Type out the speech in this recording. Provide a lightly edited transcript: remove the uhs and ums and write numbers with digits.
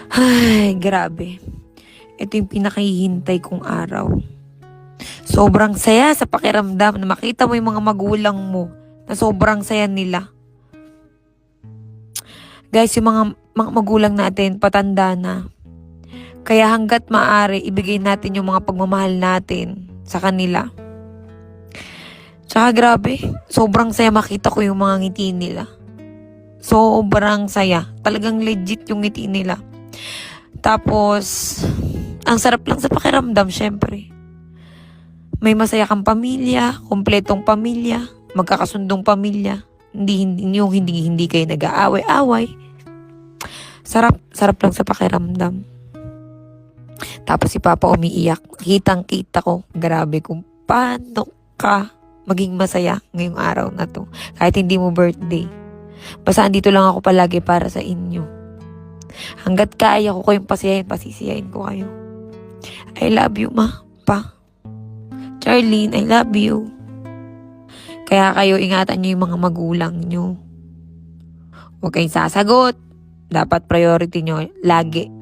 Ay, grabe. Ito yung pinakahihintay kong araw. Sobrang saya sa pakiramdam na makita mo yung mga magulang mo na sobrang saya nila. Guys, yung mga magulang natin, patanda na. Kaya hanggat maaari, ibigay natin yung mga pagmamahal natin sa kanila. Tsaka grabe, sobrang saya makita ko yung mga ngiti nila. Sobrang saya. Talagang legit yung ngiti nila. Tapos, ang sarap lang sa pakiramdam, syempre. May masaya kang pamilya, kompletong pamilya, magkakasundong pamilya. Hindi kayo nag-aaway-away. Sarap lang sa pakiramdam. Tapos si Papa umiiyak. Kitang-kita ko, grabe kung paano ka maging masaya ngayong araw na to. Kahit hindi mo birthday. Basta andito lang ako palagi para sa inyo. Hanggat kaya ko kayong pasisiyahin ko kayo. I love you, Ma, Pa. Charlene, I love you. Kaya kayo, ingatan nyo yung mga magulang nyo. Huwag kayong sasagot. Dapat priority nyo lagi